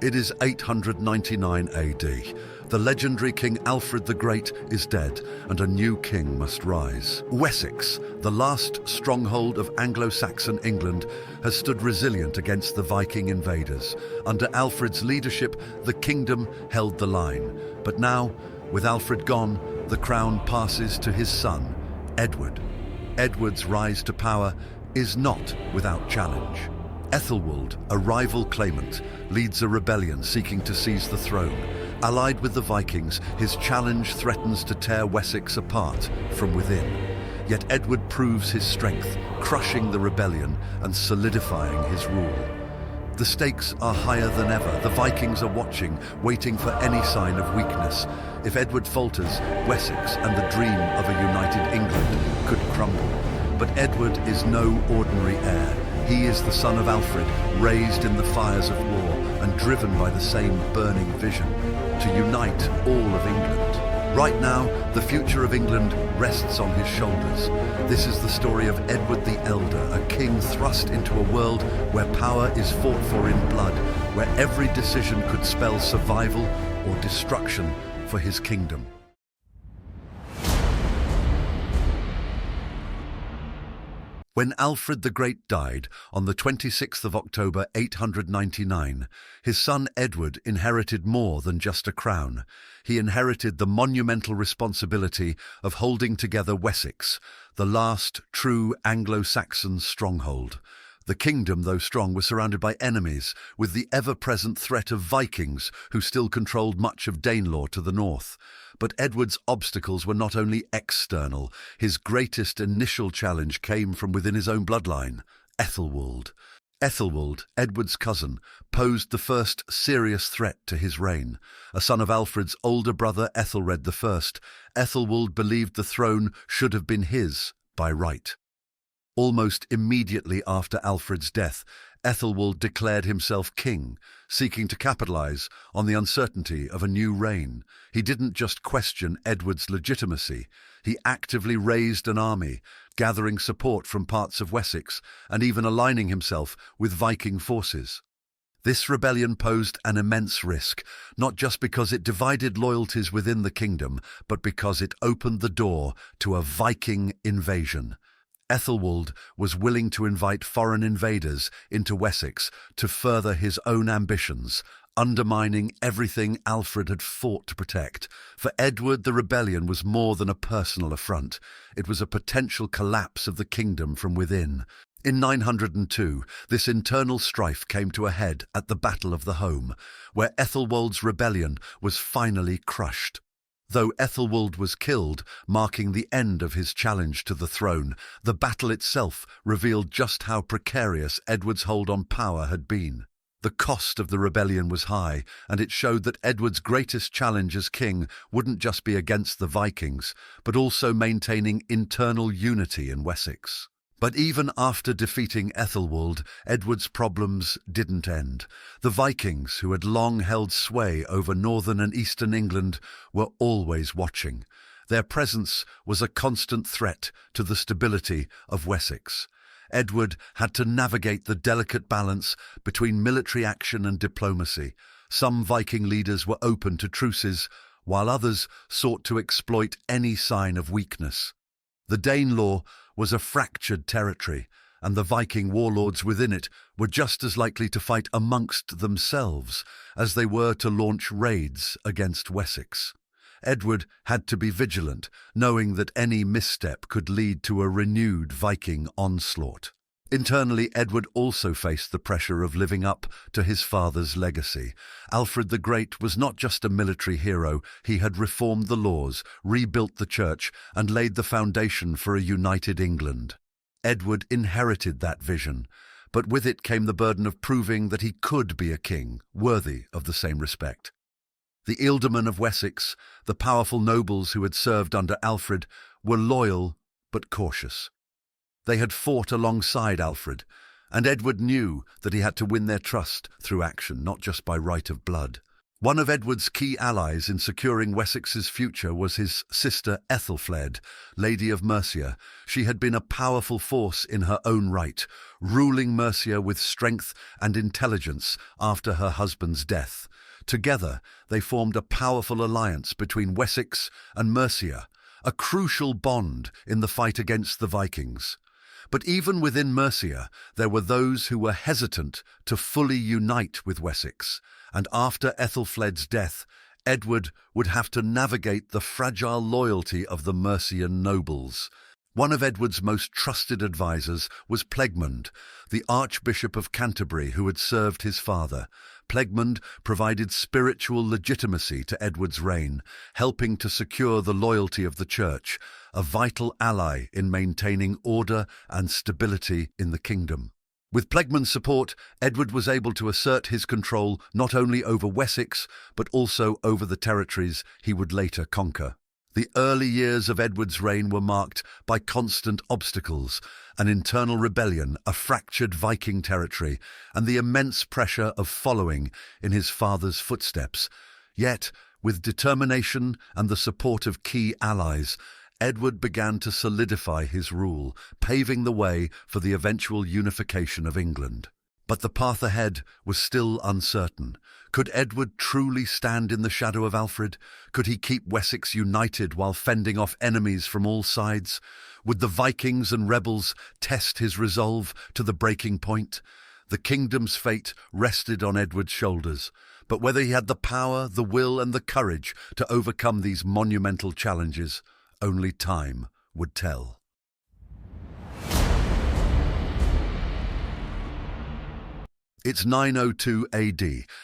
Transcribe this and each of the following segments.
It is 899 AD. The legendary King Alfred the Great is dead, and a new king must rise. Wessex, the last stronghold of Anglo-Saxon England, has stood resilient against the Viking invaders. Under Alfred's leadership, the kingdom held the line. But now, with Alfred gone, the crown passes to his son, Edward. Edward's rise to power is not without challenge. Æthelflæd, a rival claimant, leads a rebellion seeking to seize the throne. Allied with the Vikings, his challenge threatens to tear Wessex apart from within. Yet Edward proves his strength, crushing the rebellion and solidifying his rule. The stakes are higher than ever. The Vikings are watching, waiting for any sign of weakness. If Edward falters, Wessex and the dream of a united England could crumble. But Edward is no ordinary heir. He is the son of Alfred, raised in the fires of war and driven by the same burning vision to unite all of England. Right now, the future of England rests on his shoulders. This is the story of Edward the Elder, a king thrust into a world where power is fought for in blood, where every decision could spell survival or destruction for his kingdom. When Alfred the Great died on the 26th of October 899, his son Edward inherited more than just a crown. He inherited the monumental responsibility of holding together Wessex, the last true Anglo-Saxon stronghold. The kingdom, though strong, was surrounded by enemies, with the ever-present threat of Vikings, who still controlled much of Danelaw to the north. But Edward's obstacles were not only external. His greatest initial challenge came from within his own bloodline, Æthelflæd. Æthelflæd, Edward's cousin, posed the first serious threat to his reign. A son of Alfred's older brother, Æthelred I, Æthelflæd believed the throne should have been his by right. Almost immediately after Alfred's death, Æthelflæd declared himself king, seeking to capitalize on the uncertainty of a new reign. He didn't just question Edward's legitimacy. He actively raised an army, gathering support from parts of Wessex and even aligning himself with Viking forces. This rebellion posed an immense risk, not just because it divided loyalties within the kingdom, but because it opened the door to a Viking invasion. Æthelflæd was willing to invite foreign invaders into Wessex to further his own ambitions, undermining everything Alfred had fought to protect. For Edward, the rebellion was more than a personal affront. It was a potential collapse of the kingdom from within. In 902, this internal strife came to a head at the Battle of the Home, where Æthelwald's rebellion was finally crushed. Though Æthelflæd was killed, marking the end of his challenge to the throne, the battle itself revealed just how precarious Edward's hold on power had been. The cost of the rebellion was high, and it showed that Edward's greatest challenge as king wouldn't just be against the Vikings, but also maintaining internal unity in Wessex. But even after defeating Æthelflæd, Edward's problems didn't end. The Vikings, who had long held sway over northern and eastern England, were always watching. Their presence was a constant threat to the stability of Wessex. Edward had to navigate the delicate balance between military action and diplomacy. Some Viking leaders were open to truces, while others sought to exploit any sign of weakness. The Danelaw was a fractured territory, and the Viking warlords within it were just as likely to fight amongst themselves as they were to launch raids against Wessex. Edward had to be vigilant, knowing that any misstep could lead to a renewed Viking onslaught. Internally, Edward also faced the pressure of living up to his father's legacy. Alfred the Great was not just a military hero. He had reformed the laws, rebuilt the church, and laid the foundation for a united England. Edward inherited that vision, but with it came the burden of proving that he could be a king, worthy of the same respect. The ealdormen of Wessex, the powerful nobles who had served under Alfred, were loyal but cautious. They had fought alongside Alfred, and Edward knew that he had to win their trust through action, not just by right of blood. One of Edward's key allies in securing Wessex's future was his sister Æthelflæd, Lady of Mercia. She had been a powerful force in her own right, ruling Mercia with strength and intelligence after her husband's death. Together, they formed a powerful alliance between Wessex and Mercia, a crucial bond in the fight against the Vikings. But even within Mercia, there were those who were hesitant to fully unite with Wessex, and after Æthelflæd's death, Edward would have to navigate the fragile loyalty of the Mercian nobles. One of Edward's most trusted advisors was Plegmund, the Archbishop of Canterbury who had served his father. Plegmund provided spiritual legitimacy to Edward's reign, helping to secure the loyalty of the Church, a vital ally in maintaining order and stability in the kingdom. With Plegmund's support, Edward was able to assert his control not only over Wessex, but also over the territories he would later conquer. The early years of Edward's reign were marked by constant obstacles, an internal rebellion, a fractured Viking territory, and the immense pressure of following in his father's footsteps. Yet, with determination and the support of key allies, Edward began to solidify his rule, paving the way for the eventual unification of England. But the path ahead was still uncertain. Could Edward truly stand in the shadow of Alfred? Could he keep Wessex united while fending off enemies from all sides? Would the Vikings and rebels test his resolve to the breaking point? The kingdom's fate rested on Edward's shoulders, but whether he had the power, the will, and the courage to overcome these monumental challenges, only time would tell. It's 902 AD,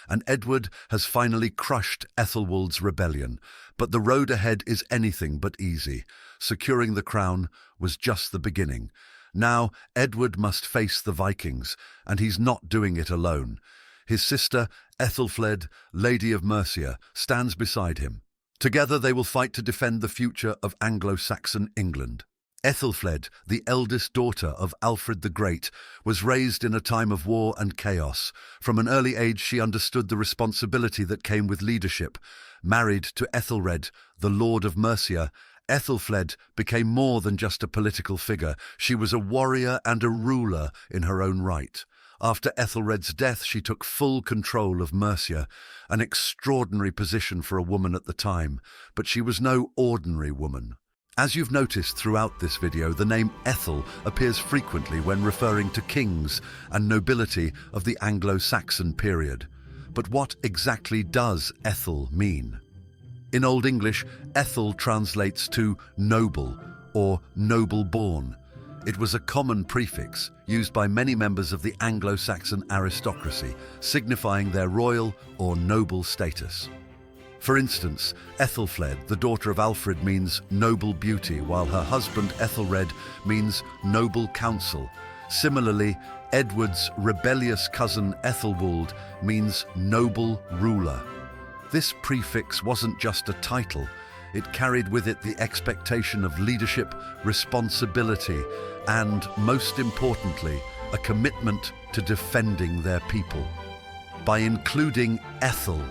and Edward has finally crushed Æthelwold's rebellion, but the road ahead is anything but easy. Securing the crown was just the beginning. Now, Edward must face the Vikings, and he's not doing it alone. His sister, Æthelflæd, Lady of Mercia, stands beside him. Together they will fight to defend the future of Anglo-Saxon England. Æthelflæd, the eldest daughter of Alfred the Great, was raised in a time of war and chaos. From an early age she understood the responsibility that came with leadership. Married to Æthelred, the Lord of Mercia, Æthelflæd became more than just a political figure. She was a warrior and a ruler in her own right. After Æthelred's death, she took full control of Mercia, an extraordinary position for a woman at the time, but she was no ordinary woman. As you've noticed throughout this video, the name Aethel appears frequently when referring to kings and nobility of the Anglo-Saxon period. But what exactly does Aethel mean? In Old English, Aethel translates to noble or noble-born. It was a common prefix used by many members of the Anglo-Saxon aristocracy, signifying their royal or noble status. For instance, Æthelflæd, the daughter of Alfred, means noble beauty, while her husband Æthelred means noble counsel. Similarly, Edward's rebellious cousin Æthelwold means noble ruler. This prefix wasn't just a title, it carried with it the expectation of leadership, responsibility, and, most importantly, a commitment to defending their people. By including Aethel,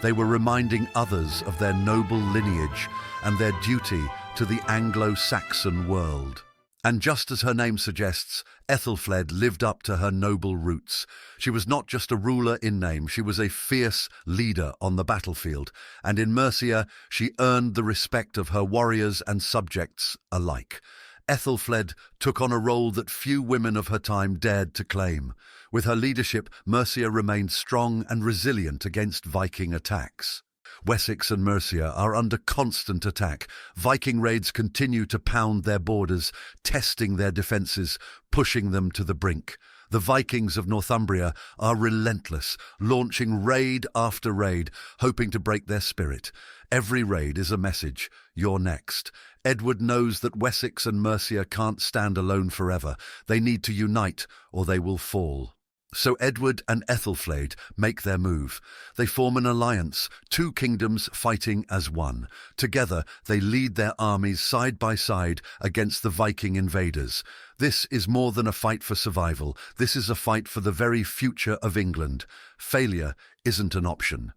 they were reminding others of their noble lineage and their duty to the Anglo-Saxon world. And just as her name suggests, Æthelflæd lived up to her noble roots. She was not just a ruler in name, she was a fierce leader on the battlefield, and in Mercia she earned the respect of her warriors and subjects alike. Æthelflæd took on a role that few women of her time dared to claim. With her leadership, Mercia remained strong and resilient against Viking attacks. Wessex and Mercia are under constant attack. Viking raids continue to pound their borders, testing their defences, pushing them to the brink. The Vikings of Northumbria are relentless, launching raid after raid, hoping to break their spirit. Every raid is a message: you're next. Edward knows that Wessex and Mercia can't stand alone forever. They need to unite, or they will fall. So Edward and Æthelflæd make their move. They form an alliance, two kingdoms fighting as one. Together, they lead their armies side by side against the Viking invaders. This is more than a fight for survival. This is a fight for the very future of England. Failure isn't an option.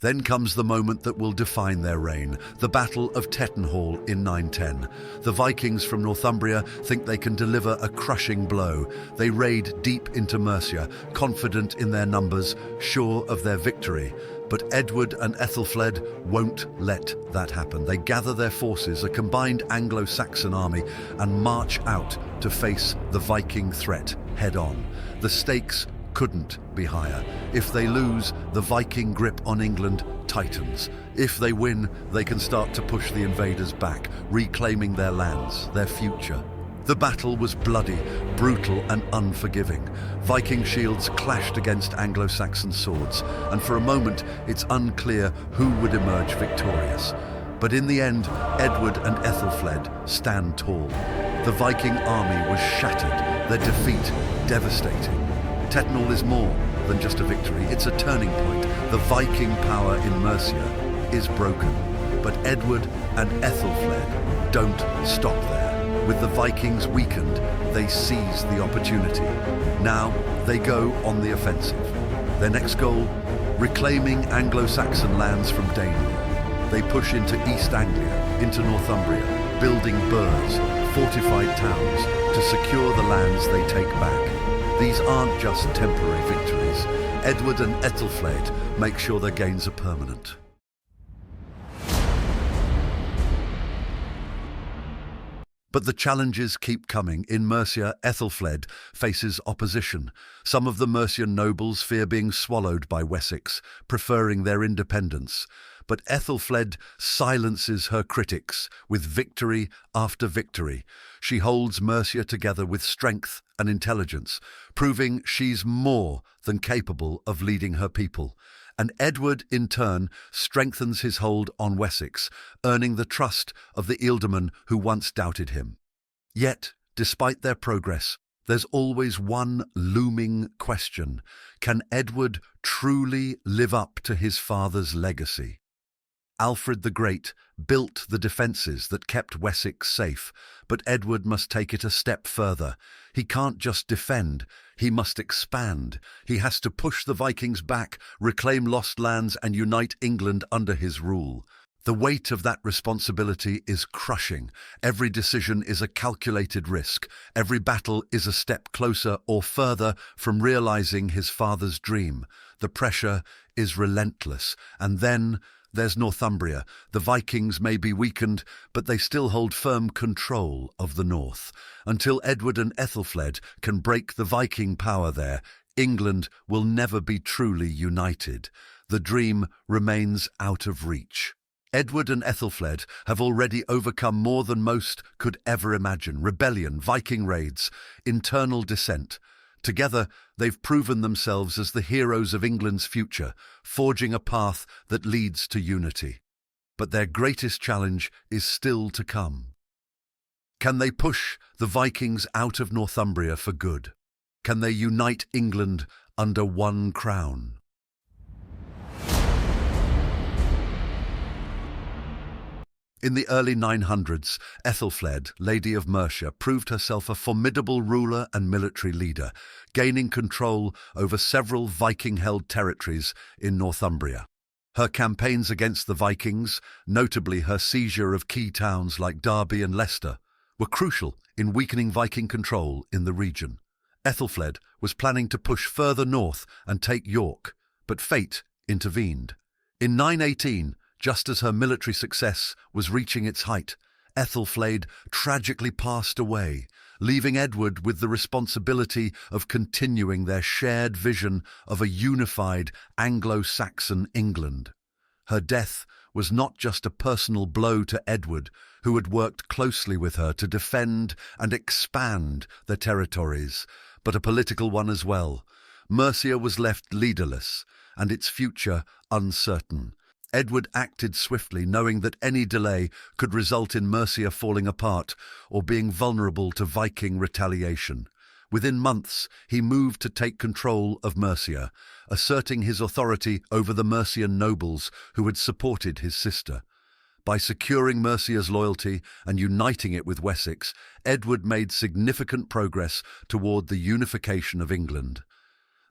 Then comes the moment that will define their reign, the Battle of Tettenhall in 910. The Vikings from Northumbria think they can deliver a crushing blow. They raid deep into Mercia, confident in their numbers, sure of their victory. But Edward and Æthelflæd won't let that happen. They gather their forces, a combined Anglo-Saxon army, and march out to face the Viking threat head-on. The stakes couldn't be higher. If they lose, the Viking grip on England tightens. If they win, they can start to push the invaders back, reclaiming their lands, their future. The battle was bloody, brutal and unforgiving. Viking shields clashed against Anglo-Saxon swords, and for a moment it's unclear who would emerge victorious. But in the end, Edward and Æthelflæd stand tall. The Viking army was shattered, their defeat devastating. Tettenhall is more than just a victory, it's a turning point. The Viking power in Mercia is broken, but Edward and Æthelflæd don't stop there. With the Vikings weakened, they seize the opportunity. Now they go on the offensive. Their next goal, reclaiming Anglo-Saxon lands from Danemark. They push into East Anglia, into Northumbria, building burhs, fortified towns, to secure the lands they take back. These aren't just temporary victories. Edward and Æthelflæd make sure their gains are permanent. But the challenges keep coming. In Mercia, Æthelflæd faces opposition. Some of the Mercian nobles fear being swallowed by Wessex, preferring their independence. But Æthelflæd silences her critics with victory after victory. She holds Mercia together with strength and intelligence, proving she's more than capable of leading her people. And Edward, in turn, strengthens his hold on Wessex, earning the trust of the ealdormen who once doubted him. Yet, despite their progress, there's always one looming question. Can Edward truly live up to his father's legacy? Alfred the Great built the defences that kept Wessex safe, but Edward must take it a step further. He can't just defend, he must expand. He has to push the Vikings back, reclaim lost lands and unite England under his rule. The weight of that responsibility is crushing. Every decision is a calculated risk. Every battle is a step closer or further from realising his father's dream. The pressure is relentless. And then there's Northumbria. The Vikings may be weakened, but they still hold firm control of the north. Until Edward and Æthelflæd can break the Viking power there, England will never be truly united. The dream remains out of reach. Edward and Æthelflæd have already overcome more than most could ever imagine. Rebellion, Viking raids, internal dissent. Together, they've proven themselves as the heroes of England's future, forging a path that leads to unity. But their greatest challenge is still to come. Can they push the Vikings out of Northumbria for good? Can they unite England under one crown? In the early 900s, Æthelflæd, Lady of Mercia, proved herself a formidable ruler and military leader, gaining control over several Viking-held territories in Northumbria. Her campaigns against the Vikings, notably her seizure of key towns like Derby and Leicester, were crucial in weakening Viking control in the region. Æthelflæd was planning to push further north and take York, but fate intervened. In 918, just as her military success was reaching its height, Æthelflæd tragically passed away, leaving Edward with the responsibility of continuing their shared vision of a unified Anglo-Saxon England. Her death was not just a personal blow to Edward, who had worked closely with her to defend and expand their territories, but a political one as well. Mercia was left leaderless, and its future uncertain. Edward acted swiftly, knowing that any delay could result in Mercia falling apart or being vulnerable to Viking retaliation. Within months, he moved to take control of Mercia, asserting his authority over the Mercian nobles who had supported his sister. By securing Mercia's loyalty and uniting it with Wessex, Edward made significant progress toward the unification of England.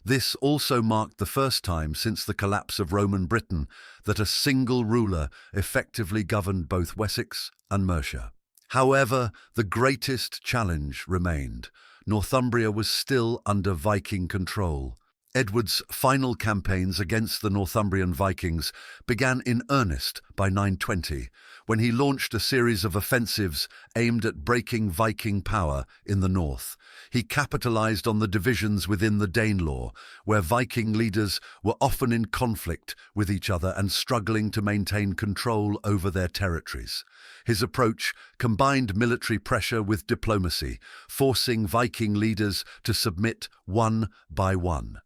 This also marked the first time since the collapse of Roman Britain that a single ruler effectively governed both Wessex and Mercia. However, the greatest challenge remained. Northumbria was still under Viking control. Edward's final campaigns against the Northumbrian Vikings began in earnest by 920, when he launched a series of offensives aimed at breaking Viking power in the north. He capitalized on the divisions within the Danelaw, where Viking leaders were often in conflict with each other and struggling to maintain control over their territories. His approach combined military pressure with diplomacy, forcing Viking leaders to submit one by one.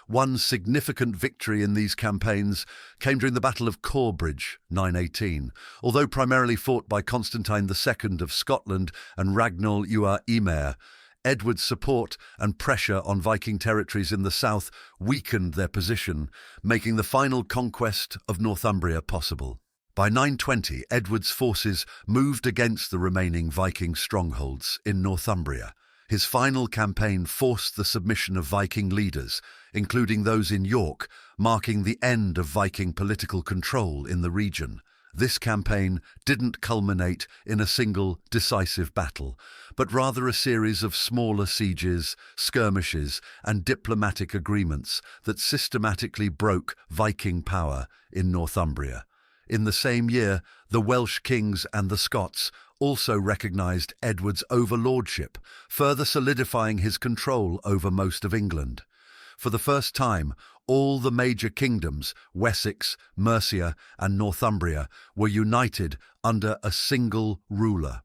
One significant victory in these campaigns came during the Battle of Corbridge, 918. Although primarily fought by Constantine II of Scotland and Ragnall Ua Emer, Edward's support and pressure on Viking territories in the south weakened their position, making the final conquest of Northumbria possible. By 920, Edward's forces moved against the remaining Viking strongholds in Northumbria. His final campaign forced the submission of Viking leaders, including those in York, marking the end of Viking political control in the region. This campaign didn't culminate in a single decisive battle, but rather a series of smaller sieges, skirmishes, and diplomatic agreements that systematically broke Viking power in Northumbria. In the same year, the Welsh kings and the Scots also recognized Edward's overlordship, further solidifying his control over most of England. For the first time, all the major kingdoms, Wessex, Mercia, and Northumbria, were united under a single ruler.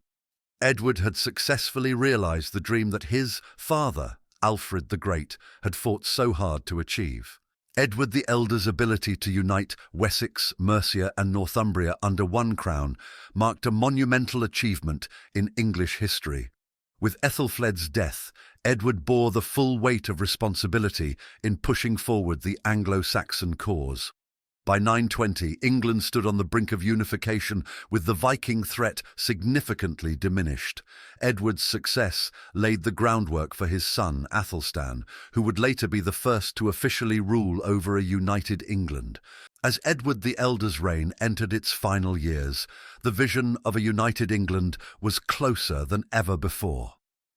Edward had successfully realized the dream that his father, Alfred the Great, had fought so hard to achieve. Edward the Elder's ability to unite Wessex, Mercia, and Northumbria under one crown marked a monumental achievement in English history. With Æthelflæd's death, Edward bore the full weight of responsibility in pushing forward the Anglo-Saxon cause. By 920, England stood on the brink of unification, with the Viking threat significantly diminished. Edward's success laid the groundwork for his son, Aethelstan, who would later be the first to officially rule over a united England. As Edward the Elder's reign entered its final years, the vision of a united England was closer than ever before.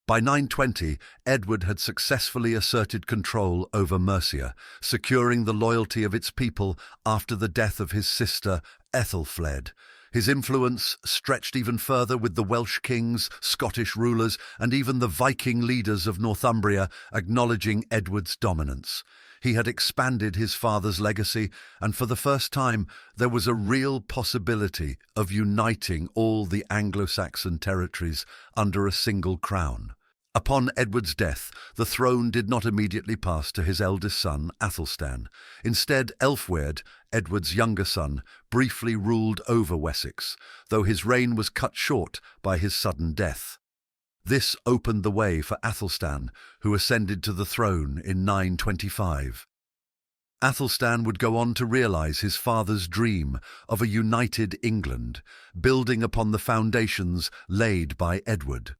By 920, Edward had successfully asserted control over Mercia, securing the loyalty of its people after the death of his sister, Æthelflæd. His influence stretched even further, with the Welsh kings, Scottish rulers, and even the Viking leaders of Northumbria acknowledging Edward's dominance. He had expanded his father's legacy, and for the first time there was a real possibility of uniting all the Anglo-Saxon territories under a single crown. Upon Edward's death, the throne did not immediately pass to his eldest son, Aethelstan. Instead, Æthelflæd, Edward's younger son, briefly ruled over Wessex, though his reign was cut short by his sudden death. This opened the way for Aethelstan, who ascended to the throne in 925. Aethelstan would go on to realize his father's dream of a united England, building upon the foundations laid by Edward.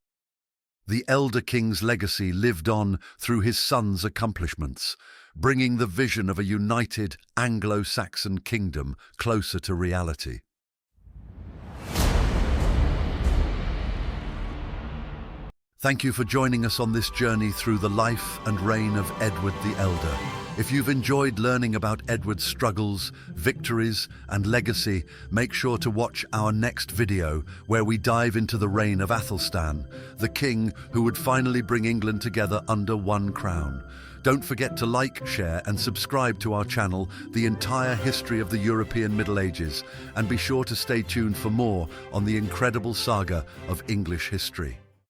The elder king's legacy lived on through his son's accomplishments, bringing the vision of a united Anglo-Saxon kingdom closer to reality. Thank you for joining us on this journey through the life and reign of Edward the Elder. If you've enjoyed learning about Edward's struggles, victories, and legacy, make sure to watch our next video where we dive into the reign of Aethelstan, the king who would finally bring England together under one crown. Don't forget to like, share, and subscribe to our channel, The Entire History of the European Middle Ages, and be sure to stay tuned for more on the incredible saga of English history.